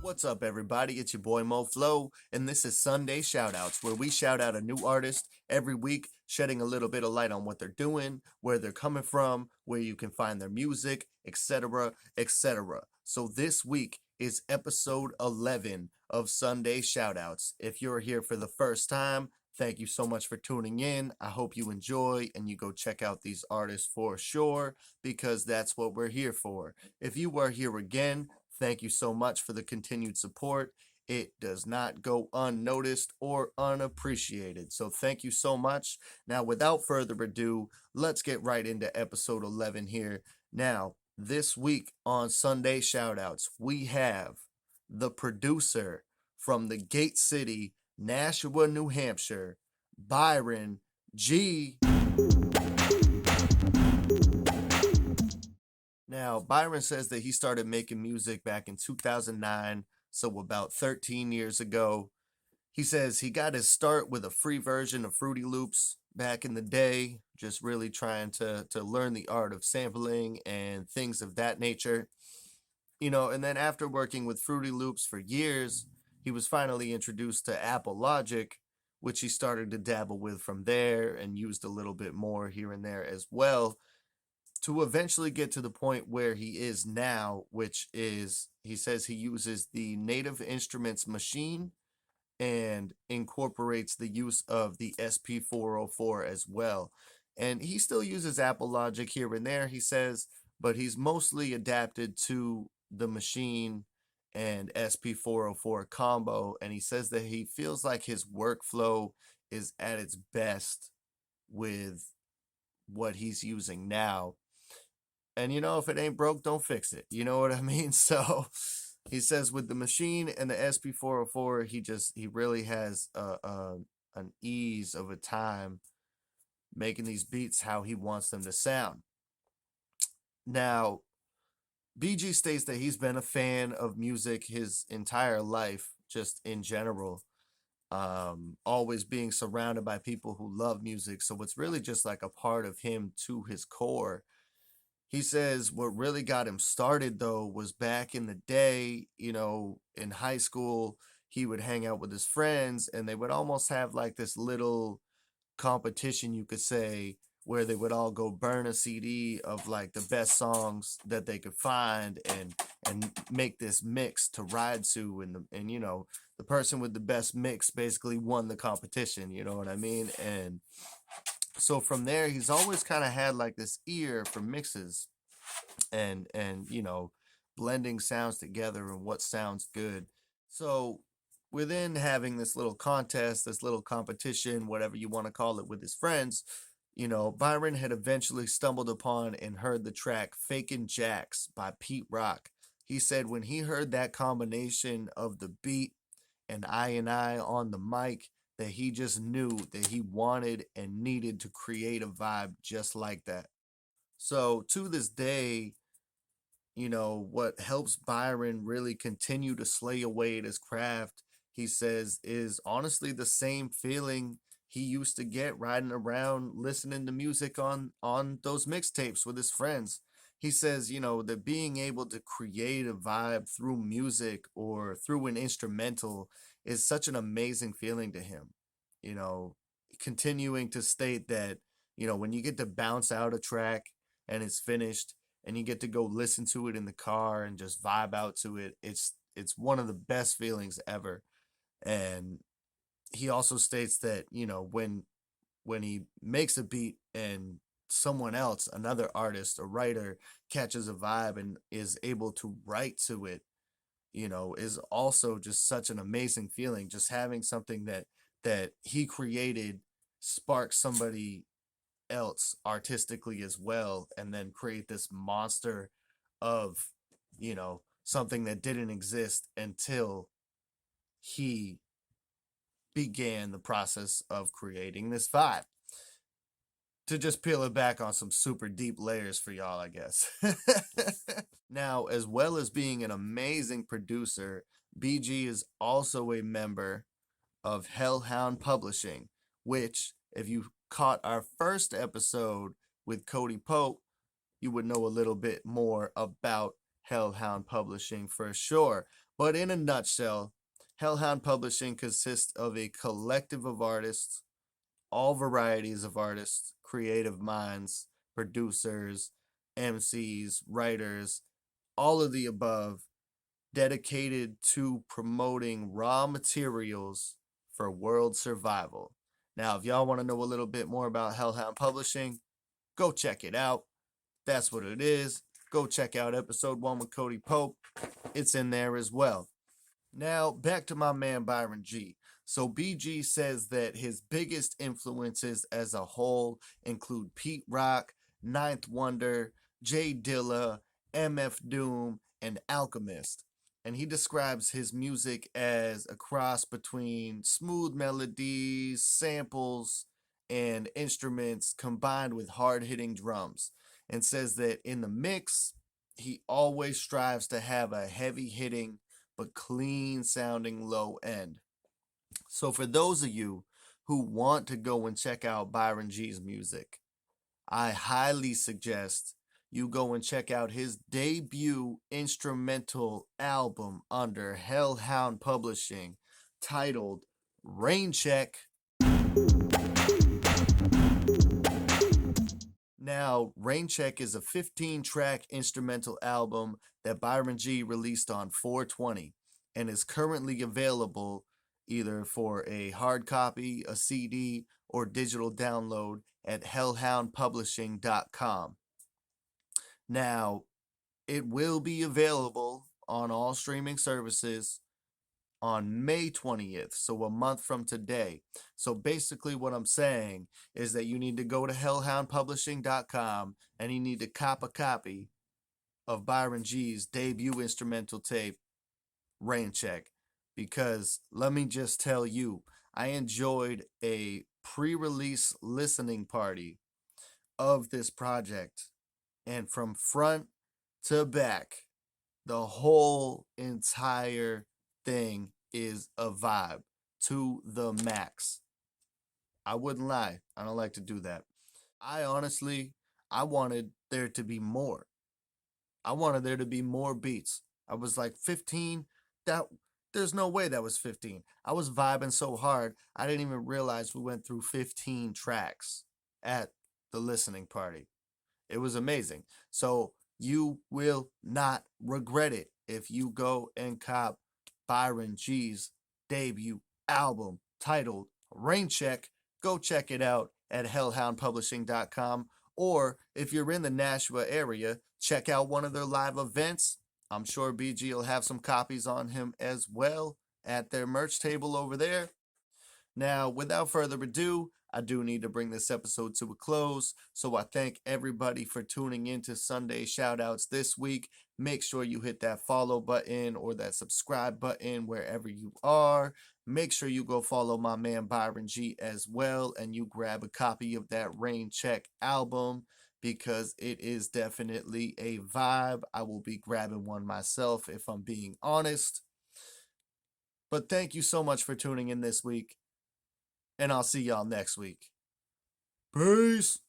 What's up, everybody? It's your boy Mo Flow, and this is Sunday Shoutouts, where we shout out a new artist every week, shedding a little bit of light on what they're doing, where they're coming from, where you can find their music, etc., etc. So this week is episode 11 of Sunday Shoutouts. If you're here for the first time, thank you so much for tuning in. I hope you enjoy and you go check out these artists for sure, because that's what we're here for. If you are here again, thank you so much for the continued support. It does not go unnoticed or unappreciated. So thank you so much. Now, without further ado, let's get right into episode 11 here. Now, this week on Sunday Shoutouts, we have the producer from the Gate City, Nashua, New Hampshire, Byron G. Now, Byron says that he started making music back in 2009, so about 13 years ago. He says he got his start with a free version of Fruity Loops back in the day, just really trying to learn the art of sampling and things of that nature. And then after working with Fruity Loops for years, he was finally introduced to Apple Logic, which he started to dabble with from there and used a little bit more here and there as well, to eventually get to the point where he is now, which is, he says he uses the Native Instruments machine and incorporates the use of the SP404 as well. And he still uses Apple Logic here and there, he says, but he's mostly adapted to the machine and SP404 combo. And he says that he feels like his workflow is at its best with what he's using now. And if it ain't broke, don't fix it. You know what I mean? So he says with the machine and the SP404, he really has an ease of a time making these beats how he wants them to sound. Now, BG states that he's been a fan of music his entire life, just in general, always being surrounded by people who love music. So it's really just like a part of him to his core. He says what really got him started, though, was back in the day, in high school, he would hang out with his friends and they would almost have like this little competition, you could say, where they would all go burn a CD of like the best songs that they could find and make this mix to ride to. And the person with the best mix basically won the competition, you know what I mean? And so from there, he's always kind of had like this ear for mixes and blending sounds together and what sounds good. So within having this little contest, this little competition, whatever you want to call it, with his friends, Byron had eventually stumbled upon and heard the track Fakin' Jacks by Pete Rock. He said when he heard that combination of the beat and I on the mic, that he just knew that he wanted and needed to create a vibe just like that. So to this day, what helps Byron really continue to slay away at his craft, he says, is honestly the same feeling he used to get riding around listening to music on those mixtapes with his friends. He says, that being able to create a vibe through music or through an instrumental is such an amazing feeling to him. You know, Continuing to state that, when you get to bounce out a track and it's finished and you get to go listen to it in the car and just vibe out to it, it's one of the best feelings ever. And he also states that, when he makes a beat and someone else, another artist, a writer, catches a vibe and is able to write to it, is also just such an amazing feeling. Just having something that he created spark somebody else artistically as well, and then create this monster of, something that didn't exist until he began the process of creating this vibe. To just peel it back on some super deep layers for y'all, I guess. Now, as well as being an amazing producer, BG is also a member of Hellhound Publishing, which, if you caught our first episode with Cody Pope, you would know a little bit more about Hellhound Publishing for sure. But in a nutshell, Hellhound Publishing consists of a collective of artists, all varieties of artists, creative minds, producers, MCs, writers, all of the above, dedicated to promoting raw materials for world survival. Now, if y'all want to know a little bit more about Hellhound Publishing, go check it out. That's what it is. Go check out episode 1 with Cody Pope. It's in there as well. Now, back to my man Byron G. So, BG says that his biggest influences as a whole include Pete Rock, Ninth Wonder, Jay Dilla, MF Doom, and Alchemist. And he describes his music as a cross between smooth melodies, samples, and instruments combined with hard hitting drums. And says that in the mix, he always strives to have a heavy hitting but clean sounding low end. So for those of you who want to go and check out Byron G's music, I highly suggest you go and check out his debut instrumental album under Hellhound Publishing titled Raincheck. Now, Raincheck is a 15-track instrumental album that Byron G released on 420 and is currently available either for a hard copy, a CD, or digital download at hellhoundpublishing.com. Now, it will be available on all streaming services on May 20th, so a month from today. So basically what I'm saying is that you need to go to hellhoundpublishing.com and you need to cop a copy of Byron G's debut instrumental tape, Raincheck, because let me just tell you, I enjoyed a pre-release listening party of this project, and from front to back, the whole entire thing is a vibe to the max. I wouldn't lie. I don't like to do that. I honestly, I wanted there to be more. I wanted there to be more beats. I was like 15. That there's no way that was 15. I was vibing so hard, I didn't even realize we went through 15 tracks at the listening party. It was amazing. So you will not regret it if you go and cop Byron G's debut album titled Raincheck. Go check it out at hellhoundpublishing.com. Or if you're in the Nashua area, check out one of their live events. I'm sure BG will have some copies on him as well at their merch table over there. Now, without further ado, I do need to bring this episode to a close, so I thank everybody for tuning in to Sunday Shoutouts this week. Make sure you hit that follow button or that subscribe button wherever you are. Make sure you go follow my man Byron G as well, and you grab a copy of that Raincheck album because it is definitely a vibe. I will be grabbing one myself if I'm being honest. But thank you so much for tuning in this week, and I'll see y'all next week. Peace.